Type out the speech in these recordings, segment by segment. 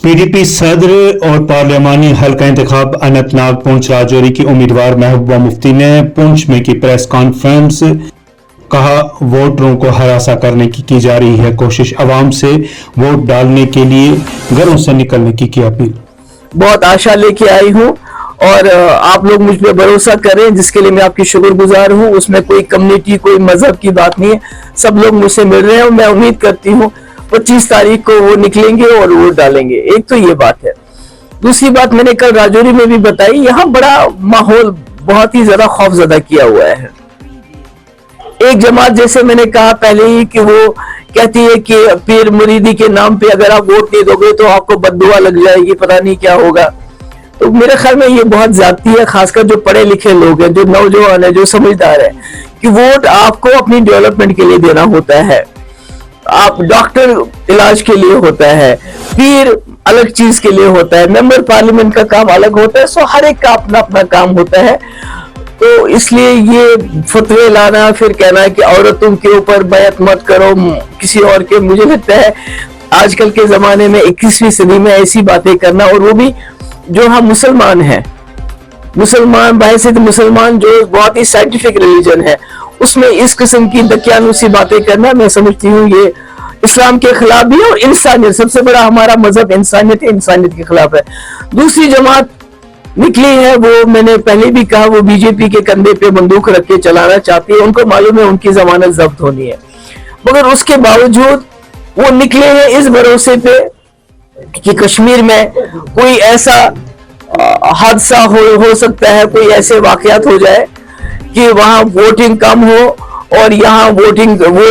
PDP सदर और parliamentary हल्का इंतखाब अनंतनाग पुंछ राजौरी की उम्मीदवार महबूबा मुफ्ती ने पुंछ में की प्रेस कॉन्फ्रेंस। कहा, वोटरों को हरासा करने की जा रही है कोशिश। अवाम से वोट डालने के लिए घरों से निकलने की अपील। बहुत आशा लेके आई हूँ और आप लोग मुझ पे भरोसा करें, जिसके लिए मैं आपकी शुक्रगुजार हूँ। उसमें कोई कम्युनिटी, कोई मजहब की बात नहीं है। सब लोग मुझसे मिल रहे हैं और मैं उम्मीद करती हूँ 25 तारीख को वो निकलेंगे और वोट डालेंगे। एक तो ये बात है। दूसरी बात मैंने कल राजौरी में भी बताई, यहाँ बड़ा माहौल बहुत ही ज्यादा खौफजदा किया हुआ है। एक जमात, जैसे मैंने कहा पहले ही, कि वो कहती है कि पीर मुरीदी के नाम पे अगर आप वोट नहीं दोगे तो आपको बद्दुआ लग जाएगी, पता नहीं क्या होगा। तो मेरे ख्याल में ये बहुत ज्यादती है, खासकर जो पढ़े लिखे लोग हैं, जो नौजवान है, जो समझदार है, कि वोट आपको अपनी डेवलपमेंट के लिए देना होता है। आप डॉक्टर इलाज के लिए होता है, पीर अलग चीज के लिए होता है, मेंबर पार्लियामेंट का काम अलग होता है। सो हर एक का अपना अपना काम होता है। तो इसलिए ये फतवे लाना, फिर कहना है कि औरतों के ऊपर बैत मत करो किसी और के, मुझे लगता है आजकल के जमाने में 21वीं सदी में ऐसी बातें करना, और वो भी जो हम मुसलमान हैं, मुसलमान बहैसियत मुसलमान, जो बहुत ही साइंटिफिक रिलीजन है, उसमें इस किस्म की दकियानुसी बातें करना, मैं समझती हूँ ये इस्लाम के खिलाफ भी है और इंसानियत, सबसे बड़ा हमारा मजहब इंसानियत है, इंसानियत के खिलाफ है। दूसरी जमात निकली है, वो मैंने पहले भी कहा, वो बीजेपी के कंधे पे बंदूक रख के चलाना चाहती है। उनको मालूम है उनकी जमानत जब्त होनी है, मगर उसके बावजूद वो निकले हैं इस भरोसे पे कि कश्मीर में कोई ऐसा हादसा हो सकता है, कोई ऐसे वाकयात हो जाए कि वहां वोटिंग कम हो और यहाँ वोट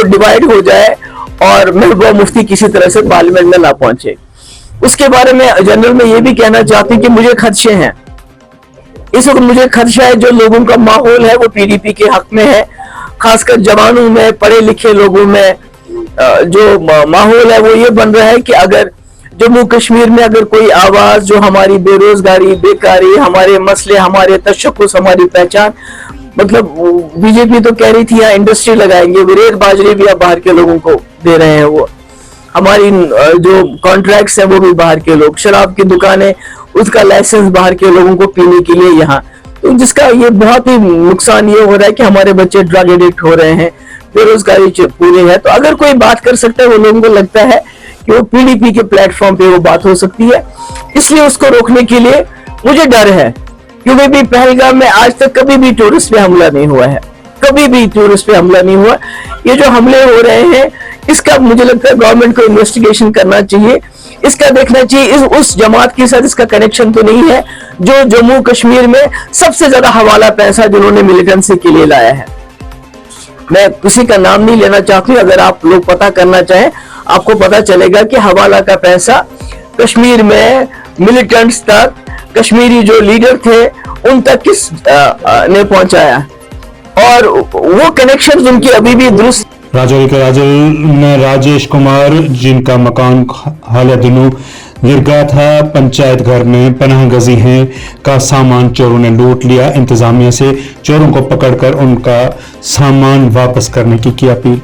डिवाइड हो जाए और महबूबा मुफ्ती किसी तरह से पार्लियामेंट में ना पहुंचे। उसके बारे में जनरल में ये भी कहना चाहती हूँ कि मुझे खदशे हैं, इस वक्त मुझे खदशा है, जो लोगों का माहौल है वो पीडीपी के हक में है, खासकर जवानों में, पढ़े लिखे लोगों में जो माहौल है वो ये बन रहा है कि अगर जम्मू कश्मीर में अगर कोई आवाज, जो हमारी बेरोजगारी, बेकारी, हमारे मसले, हमारे तशक्कुस, हमारी पहचान, मतलब बीजेपी तो कह रही थी यहाँ इंडस्ट्री लगाएंगे, रेत बाजरी भी अब बाहर के लोगों को दे रहे हैं, वो हमारी जो कॉन्ट्रैक्ट्स हैं वो भी बाहर के लोग, शराब की दुकानें, उसका लाइसेंस बाहर के लोगों को पीने के लिए यहाँ, तो जिसका ये बहुत ही नुकसान ये हो रहा है कि हमारे बच्चे ड्रग एडिक्ट हो रहे हैं, बेरोजगारी पूरी है। तो अगर कोई बात कर सकता है, वो लोगों को लगता है कि वो पीडीपी के प्लेटफॉर्म पे वो बात हो सकती है, इसलिए उसको रोकने के लिए मुझे डर है। क्योंकि भी पहलगाम में आज तक कभी भी टूरिस्ट पे हमला नहीं हुआ है, कभी भी टूरिस्ट पे हमला नहीं हुआ। ये जो हमले हो रहे हैं, इसका मुझे लगता है गवर्नमेंट को इन्वेस्टिगेशन करना चाहिए, इसका देखना चाहिए उस जमात के साथ इसका कनेक्शन तो नहीं है जो जम्मू कश्मीर में सबसे ज्यादा हवाला पैसा जिन्होंने मिलिटेंसी के लिए लाया है। मैं किसी का नाम नहीं लेना चाहती, अगर आप लोग पता करना चाहें आपको पता चलेगा कि हवाला का पैसा कश्मीर में मिलिटेंट्स तक, कश्मीरी जो लीडर थे उन तक किस ने पहुंचाया, और वो कनेक्शन उनकी अभी भी दुरुस्त। राजौरी के राजेश कुमार, जिनका मकान हाल दिनों गिर गया था, पंचायत घर में पनाह गजी हैं का सामान चोरों ने लूट लिया। इंतजामिया से चोरों को पकड़कर उनका सामान वापस करने की अपील।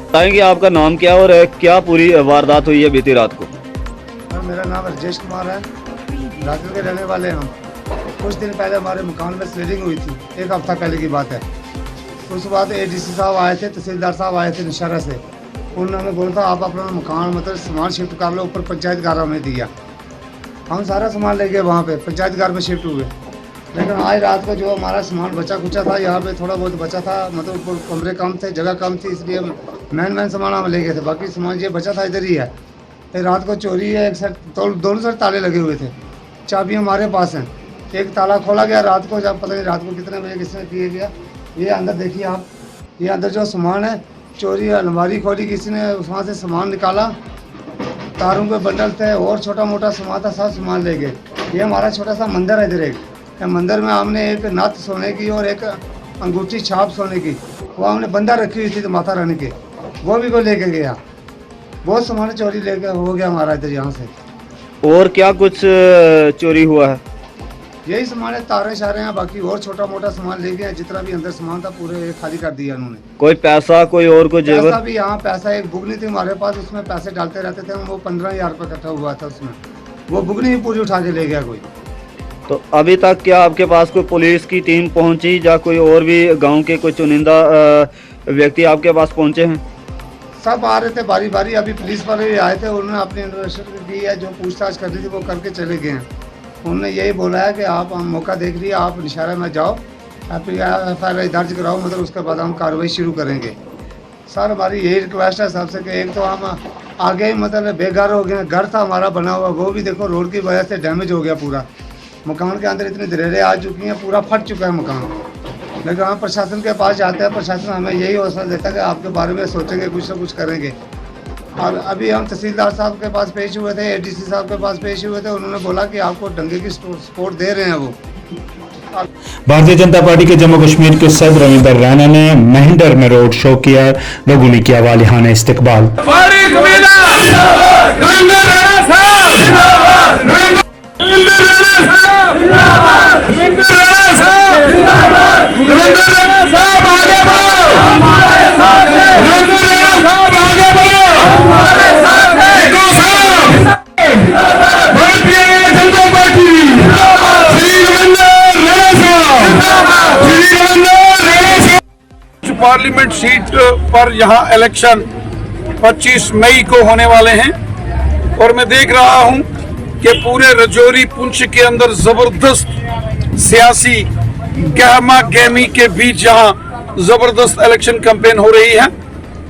बताएंगे आपका नाम क्या और क्या पूरी वारदात हुई है बीती रात को? मेरा नाम राजेश कुमार है, राजौरी के रहने वाले हम। कुछ दिन पहले हमारे मकान में स्लिडिंग हुई थी, एक हफ्ता पहले की बात है। उस बाद एडीसी साहब आए थे, तहसीलदार साहब आए थे नशारा से, उन्होंने बोला था आप अपना मकान मतलब सामान शिफ्ट कर लो, ऊपर पंचायत घर में दिया। हम सारा सामान ले गए वहाँ पे पंचायत घर में शिफ्ट हुए, लेकिन आज रात को जो हमारा सामान बचा कुचा था, यहाँ पे थोड़ा बहुत बचा था, मतलब कमरे कम थे, जगह कम थी, इसलिए मेन सामान हम ले गए थे, बाकी सामान ये बचा था इधर ही है। रात को चोरी है, एक साइड दोनों साइड ताले लगे हुए थे, चाबी हमारे पास है, एक ताला खोला गया रात को, जब पता नहीं रात को कितने बजे किसने किया गया। ये अंदर देखिए आप, ये अंदर जो सामान है, चोरी अलमारी खोली किसी ने, वहाँ से सामान निकाला, तारों के बंडल थे और छोटा मोटा सामान था, सब सामान ले गए। ये हमारा छोटा सा मंदिर है इधर, एक मंदिर में हमने एक नथ सोने की और एक अंगूठी छाप सोने की, वो हमने बंदा रखी हुई थी तो माता रानी के, वो भी को लेके गया। बहुत सामान चोरी लेके हो गया हमारा इधर यहाँ से। और क्या कुछ चोरी हुआ है? यही सामान है, तारे शारे हैं, बाकी और छोटा मोटा सामान ले गए, जितना भी अंदर सामान था पूरे खाली कर दिया उन्होंने। कोई पैसा कोई और कोई पैसा जेवर? भी यहाँ पैसा एक बुगनी थी हमारे पास, उसमें पैसे डालते रहते थे, वो 15,000 रुपये इकट्ठा हुआ था उसमें, वो बुगनी ही पूरी उठा के ले गया कोई। तो अभी तक क्या आपके पास कोई पुलिस की टीम पहुंची या कोई और भी गांव के कोई चुनिंदा व्यक्ति आपके पास पहुंचे हैं? सब आ रहे थे बारी बारी, अभी पुलिस वाले भी आए थे, उन्होंने अपनी इन्वेस्टिगेशन की है, जो पूछताछ कर रही थी वो करके चले गए हैं। उन्होंने यही बोला है कि आप मौका देख लिए, आप निशारा में जाओ, आप FIR दर्ज कराओ, मतलब उसके बाद हम कार्रवाई शुरू करेंगे। सर हमारी यही रिक्वेस्ट है सबसे कि एक तो हम आगे ही मतलब बेघर हो गए, घर था हमारा बना हुआ, वो भी देखो रोड की वजह से डैमेज हो गया पूरा, मकान के अंदर इतनी दरारें आ चुकी हैं, पूरा फट चुका है मकान। लेकिन हम प्रशासन के पास जाते हैं, प्रशासन हमें यही हौसला देता है कि आपके बारे में सोचेंगे, कुछ ना कुछ करेंगे। और अभी हम तहसीलदार साहब के पास पेश हुए थे, ADC साहब के पास पेश हुए थे, उन्होंने बोला कि आपको दंगे की सपोर्ट दे रहे हैं वो। भारतीय जनता पार्टी के जम्मू कश्मीर के सदर रविंदर रैना ने महिंडर में रोड शो किया, लोगों ने किया वालिहाना इस्तकबाल। पार्लियामेंट सीट पर यहाँ इलेक्शन 25 मई को होने वाले हैं और मैं देख रहा हूँ कि पूरे रजौरी पुंछ के अंदर जबरदस्त सियासी गहमा गहमी के बीच यहाँ जबरदस्त इलेक्शन कैंपेन हो रही है।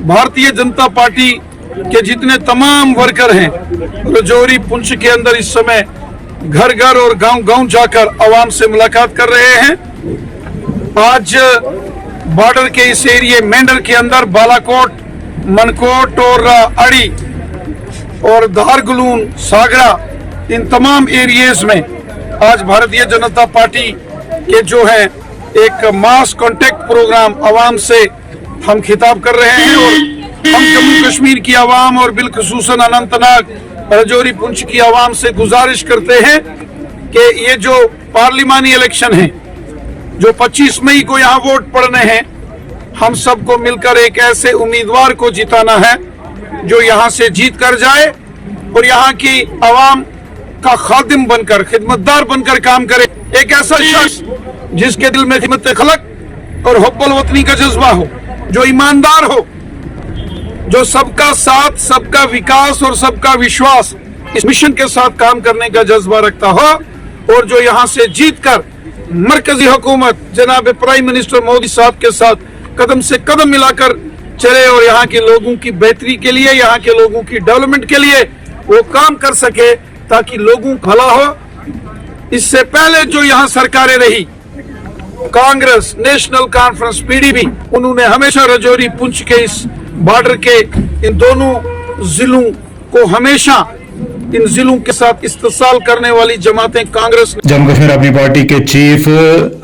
भारतीय जनता पार्टी के जितने तमाम वर्कर हैं रजौरी पुंछ के अंदर इस समय घर घर और गांव गांव जाकर आवाम से मुलाकात कर रहे हैं। आज बॉर्डर के इस एरिया मेंढर के अंदर बालाकोट, मनकोट और अड़ी और धारगुलून, सागरा, इन तमाम एरियाज में आज भारतीय जनता पार्टी के जो है एक मास कांटेक्ट प्रोग्राम आवाम से हम खिताब कर रहे हैं और हम जम्मू कश्मीर की आवाम और बिलखुसूसन अनंतनाग, रजौरी पुंछ की आवाम से गुजारिश करते हैं कि ये जो पार्लिमानी इलेक्शन है जो 25 मई को यहाँ वोट पड़ने हैं, हम सबको मिलकर एक ऐसे उम्मीदवार को जिताना है जो यहाँ से जीत कर जाए और यहाँ की आवाम का खादिम बनकर, खिदमतदार बनकर काम करे। एक ऐसा शख्स जिसके दिल में खिदमत खलक और हुब्बुल वतनी का जज्बा हो, जो ईमानदार हो, जो सबका साथ, सबका विकास और सबका विश्वास इस मिशन के साथ काम करने का जज्बा रखता हो और जो यहाँ से जीतकर मरकजी हुकूमत जनाब प्राइम मिनिस्टर मोदी साहब के साथ कदम से कदम मिलाकर चले और यहाँ के लोगों की बेहतरी के लिए, यहाँ के लोगों की डेवलपमेंट के लिए वो काम कर सके ताकि लोगों का भला हो। इससे पहले जो यहाँ सरकारें रही, कांग्रेस, नेशनल कॉन्फ्रेंस, PDP, उन्होंने हमेशा रजौरी पुंछ के इस बॉर्डर के इन दोनों जिलों को हमेशा इन जिलों के साथ इस्तेसाल करने वाली जमातें कांग्रेस। जम्मू कश्मीर अपनी पार्टी के चीफ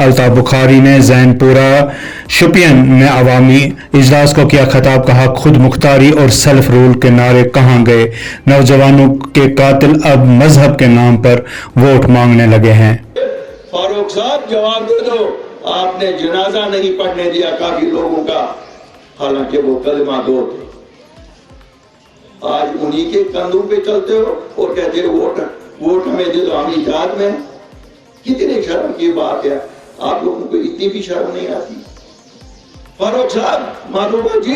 अल्ताफ बुखारी ने जैनपुरा शोपियान में अवामी इजलास को किया खिताब, कहा खुद मुख्तारी और सेल्फ रूल के नारे कहां गए, नौजवानों के कातिल अब मजहब के नाम पर वोट मांगने लगे हैं। फारूक साहब जवाब दे दो, आपने जनाजा नहीं पढ़ने दिया काफी लोगों का, हालांकि वो कलमा दो थे। आज उन्हीं के कंधों पे चलते हो और कहते हो वोट हमें दे दो, हम इजाद में। कितनी शर्म की बात है, आप लोगों को इतनी भी शर्म नहीं आती। फारूक साहब, महबूबा जी,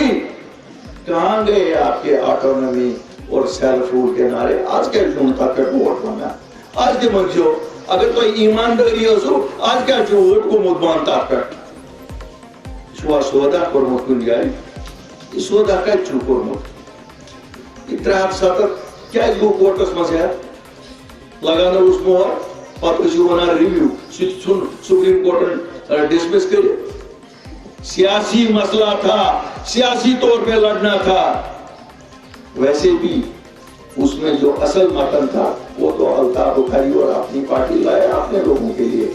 कहां गए आपके ऑटोनॉमी और सेल्फ रूल के नारे? आज क्या सुनता कर वोट मांगा, आज के मंशो अगर तो ईमानदारी हो सो आज क्या जो वोट को मुदबानता कर सोदा कर मुकुन जाए, इस सोदा का चुकोर मुक इतना सतत क्या गो कोर्टस मज है लगाना उस मोहर पत वना रिव्यू सुप्रीम कोर्ट डिसमिस करे। सियासी मसला था, सियासी तौर पे लड़ना था, वैसे भी उसमें जो असल मतन था वो तो अल्ताफ बुखारी और अपनी पार्टी लाया अपने लोगों के लिए।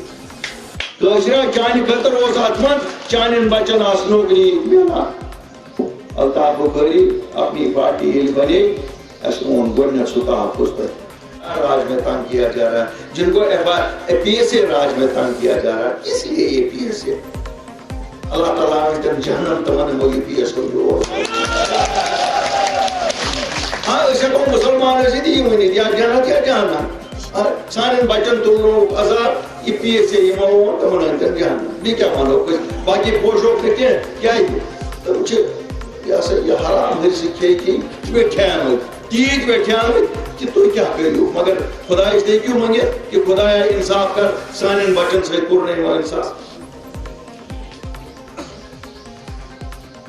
तो चान खतर चान बचन आसनों के लिए अल्ताफ बुखारी अपनी पार्टी बने गोन सह तहफ़ुज़ पे राज में तंग किया जा रहा है, जिनको PSA राज में तंग किया जा रहा है, इसलिए ये PSA अल्लाह ताला ने जहन्नम तमन्ना वो PS को जो हाँ ऐसे को मुसलमान ऐसे नहीं हुए या जन्नत या जहन्नम सारे बच्चन तुम अज़ाब ये PSA ये मानो तमन्ना जहन्नम भी क्या मानो कुछ बाकी पोशों के क्या है तो मुझे ये हराम हरसी खे की बैठे तीज बैठे कि तुम क्या करो मगर खुदा इसलिए क्यों मंगे कि खुदा इंसाफ कर सारे बच्चन से पूर्ण इंसाफ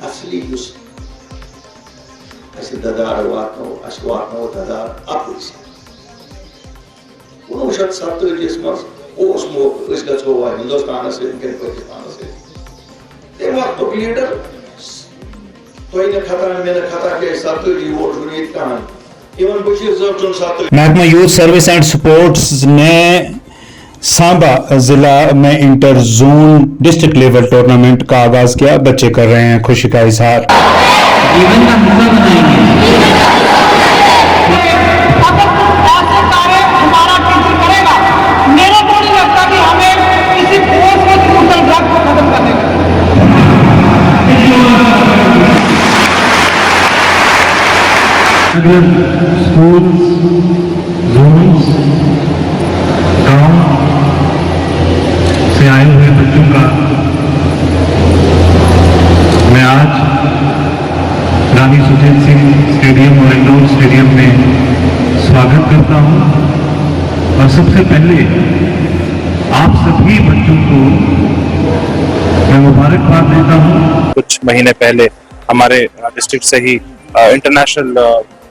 असली ददार वातो ददार अपुस 1970 मज गो हिंदुस्तान से पाकिस्तान से तम वक्त लीडर तुम खतरा मे खतरा के 70 वोट जुनीत कहां इवन बशीर साहब चुन 70 महकमा यूथ सर्विस एंड स्पोर्ट्स ने सांबा जिला में inter zone district level tournament का आगाज किया। बच्चे कर रहे हैं खुशी का इजहार। स्कूल जोन्स गांव से आए हुए बच्चों का मैं आज रानी सुखदेव सिंह स्टेडियम और इंडोर स्टेडियम में स्वागत करता हूं और सबसे पहले आप सभी बच्चों को मैं मुबारकबाद देता हूं। कुछ महीने पहले हमारे डिस्ट्रिक्ट से ही इंटरनेशनल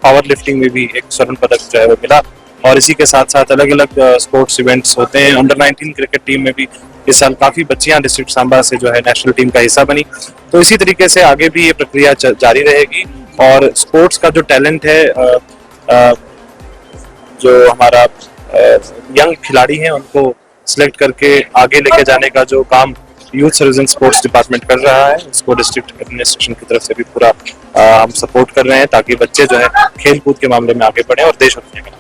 पावर लिफ्टिंग में भी एक स्वर्ण पदक जो है वो मिला और इसी के साथ साथ अलग अलग स्पोर्ट्स इवेंट्स होते हैं। अंडर 19 क्रिकेट टीम में भी इस साल काफी बच्चियां डिस्ट्रिक्ट सांबा से जो है नेशनल टीम का हिस्सा बनी। तो इसी तरीके से आगे भी ये प्रक्रिया जारी रहेगी और स्पोर्ट्स का जो टैलेंट है जो हमारा यंग खिलाड़ी हैं उनको सिलेक्ट करके आगे लेके जाने का जो काम youth service and sports department कर रहा है, इसको डिस्ट्रिक्ट एडमिनिस्ट्रेशन की तरफ से भी पूरा हम सपोर्ट कर रहे हैं ताकि बच्चे जो है खेल कूद के मामले में आगे बढ़े और देश और दुनिया का।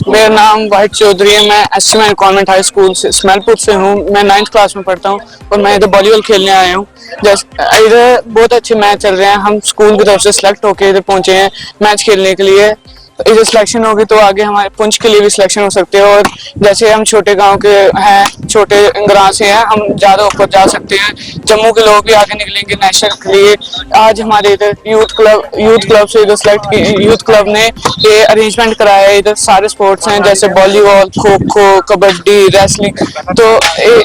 मेरा नाम वाहिद चौधरी है। मैं SMN कॉन्वेंट हाई स्कूल से स्मेलपुर से हूँ। मैं 9th क्लास में पढ़ता हूँ और मैं इधर वॉलीबॉल खेलने आया हूँ। इधर बहुत अच्छे मैच चल रहे हैं। हम स्कूल की तरफ से सिलेक्ट होके इधर पहुंचे हैं मैच खेलने के लिए। इधर सिलेक्शन होगी तो आगे हमारे पुंछ के लिए भी सिलेक्शन हो सकते हैं और जैसे हम छोटे गांव के हैं, छोटे ग्राम से हैं, हम ज्यादा ऊपर जा सकते हैं। जम्मू के लोग भी आगे निकलेंगे नेशनल के लिए। आज हमारे इधर यूथ क्लब से इधर सिलेक्ट किए, यूथ क्लब ने ये अरेंजमेंट कराया है। इधर सारे स्पोर्ट्स हैं जैसे वॉलीबॉल, खो खो, कबड्डी, रेसलिंग। तो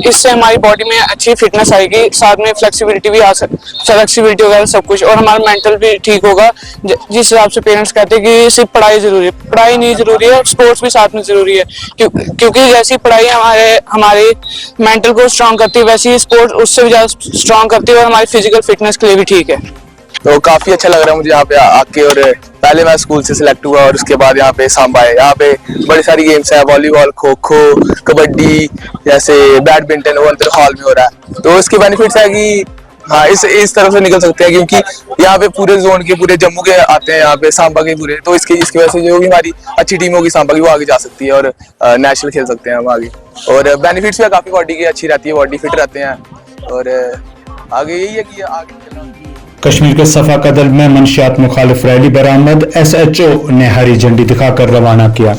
इससे हमारी बॉडी में अच्छी फिटनेस आएगी, साथ में फ्लेक्सिबिलिटी भी आ फ्लेक्सिबिलिटी वगैरह सब कुछ, और हमारा मेंटल भी ठीक होगा। जिस हिसाब से पेरेंट्स कहते हैं कि सिर्फ जरूरी है, पढ़ाई नहीं जरूरी है, स्पोर्ट्स भी साथ में जरूरी है। क्योंकि जैसी पढ़ाई हमारे मेंटल को स्ट्रांग करती है वैसे ही स्पोर्ट्स उससे भी ज्यादा स्ट्रांग करती है और हमारी फिजिकल फिटनेस के लिए भी ठीक है। तो काफी अच्छा लग रहा है मुझे यहाँ पे आके। और पहले मैं स्कूल से सिलेक्ट हुआ और उसके बाद यहाँ पे सांबा है। यहाँ पे बड़ी सारी गेम्स है, वॉलीबॉल, खो खो, कबड्डी, जैसे बैडमिंटन वो अंदर हॉल में हो रहा है। तो इसके बेनिफिट्स है कि हाँ इस तरफ से निकल सकते हैं क्योंकि यहाँ पे पूरे जोन के, पूरे जम्मू के आते हैं यहाँ पे, सांबा के पूरे। तो इसकी वजह से जो भी हमारी अच्छी टीम होगी सांबा की वो आगे जा सकती है और नेशनल खेल सकते हैं हम आगे। और बेनिफिट्स भी काफी बॉडी की अच्छी रहती है, बॉडी फिट रहते हैं और आगे यही है कि आगे कश्मीर के सफा कदल में मंशियात मुखालिफ रैली बरामद, SHO ने हरी झंडी दिखाकर रवाना किया।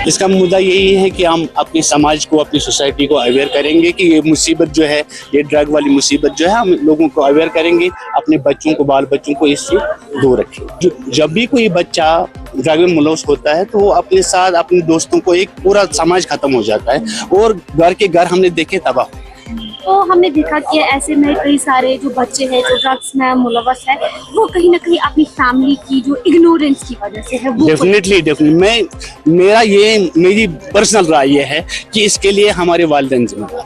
इसका मुद्दा यही है कि हम अपने समाज को, अपनी सोसाइटी को अवेयर करेंगे कि ये मुसीबत जो है, ये ड्रग वाली मुसीबत जो है, हम लोगों को अवेयर करेंगे, अपने बच्चों को, बाल बच्चों को इससे दूर रखें। जब भी कोई बच्चा ड्रग में मुलव्वस होता है तो वो अपने साथ अपने दोस्तों को, एक पूरा समाज खत्म हो जाता है और घर के घर हमने देखे तबाह। तो हमने देखा कि ऐसे में कई सारे जो बच्चे हैं जो ड्रग्स में मुलव्वस है, वो कहीं ना कहीं अपनी फैमिली की जो इग्नोरेंस की वजह से है। डेफिनेटली मेरी पर्सनल राय ये है कि इसके लिए हमारे वालिदैन जिम्मेदार,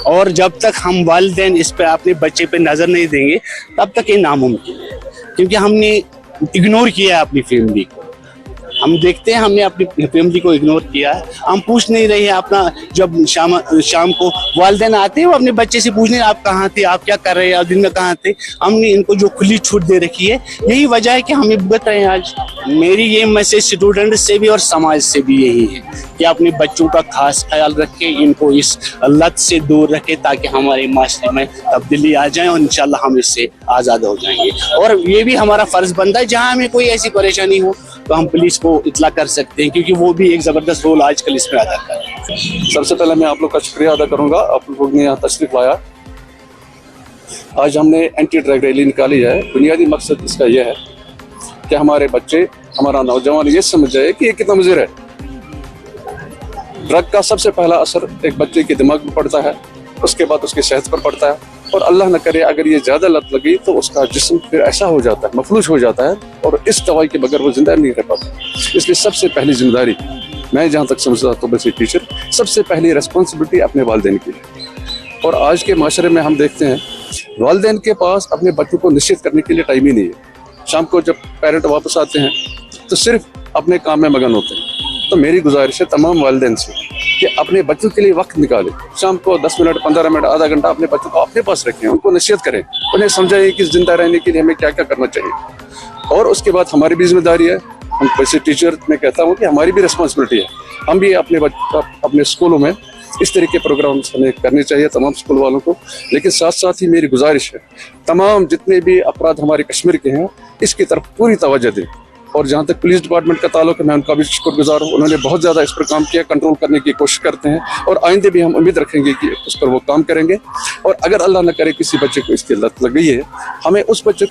और जब तक हम वालिदैन इस पे अपने बच्चे पे नजर नहीं देंगे तब तक ये नामुमकिन है, क्योंकि हमने इग्नोर किया है अपनी फैमिली को। हम देखते हैं हमने अपनी फैमिली को इग्नोर किया है। हम पूछ नहीं रहे हैं अपना, जब शाम को वालिदैन आते हैं वो अपने बच्चे से पूछने आप कहाँ थे, आप क्या कर रहे हैं, आप दिन में कहाँ थे। हमने इनको जो खुली छूट दे रखी है, यही वजह है कि हमें भुगत रहे हैं आज। मेरी ये मैसेज स्टूडेंट से भी और समाज से भी यही है कि अपने बच्चों का खास ख्याल रखें, इनको इस लत से दूर रखें ताकि हमारे माशरे में तब्दीली आ जाए और इंशाल्लाह हम इससे आज़ाद हो जाएंगे। और ये भी हमारा फ़र्ज़ बनता है, जहाँ हमें कोई ऐसी परेशानी हो तो हम पुलिस को इतला कर सकते हैं, क्योंकि वो भी एक ज़बरदस्त रोल आजकल इसमें अदा कर रहे हैं। सबसे पहले मैं आप लोग का शुक्रिया अदा करूँगा, आप लोगों ने यहाँ तशरीफ़ लाया। आज हमने एंटी ड्रग रैली निकाली है। बुनियादी मकसद इसका यह है कि हमारे बच्चे, हमारा नौजवान ये समझ जाए कि ये कितना मुज़िर है। ड्रग का सबसे पहला असर एक बच्चे के दिमाग में पड़ता है, उसके बाद उसकी सेहत पर पड़ता है, और अल्लाह न करे अगर ये ज़्यादा लत लगी तो उसका जिस्म फिर ऐसा हो जाता है, मफलूज हो जाता है, और इस दवाई के बगैर वो जिंदा नहीं रह पाता। इसलिए सबसे पहली जिम्मेदारी, मैं जहाँ तक समझता हूँ बस टीचर, सबसे पहली रिस्पॉन्सिबिलिटी अपने वालिदैन की है। और आज के माशरे में हम देखते हैं वालिदैन के पास अपने बच्चों को निश्चित करने के लिए टाइम ही नहीं है। शाम को जब पेरेंट वापस आते हैं तो सिर्फ अपने काम में मगन होते हैं। तो मेरी गुजारिश है तमाम वालिदैन से कि अपने बच्चों के लिए वक्त निकालें, शाम को 10 मिनट, 15 मिनट, आधा घंटा अपने बच्चों को अपने पास रखें, उनको नसीहत करें, उन्हें समझाएं कि जिंदा रहने के लिए हमें क्या क्या करना चाहिए। और उसके बाद हमारी भी जिम्मेदारी है, हम वैसे टीचर मैं कहता हूँ कि हमारी भी रिस्पॉन्सिबिलिटी है, हम भी अपने स्कूलों में इस तरह के प्रोग्राम्स हमें करने चाहिए तमाम स्कूल वालों को। लेकिन साथ साथ ही मेरी गुजारिश है तमाम जितने भी अपराध हमारे कश्मीर के हैं इसकी तरफ पूरी तवज्जो दें। और जहाँ तक पुलिस डिपार्टमेंट का ताल्लुक है, मैं उनका भी शुक्रगुजार हूँ, उन्होंने बहुत ज़्यादा इस पर काम किया, कंट्रोल करने की कोशिश करते हैं, और आइंदे भी हम उम्मीद रखेंगे कि उस पर वो काम करेंगे। और अगर अल्लाह न करे किसी बच्चे को इसकी लत लग गई है, हमें उस बच्चे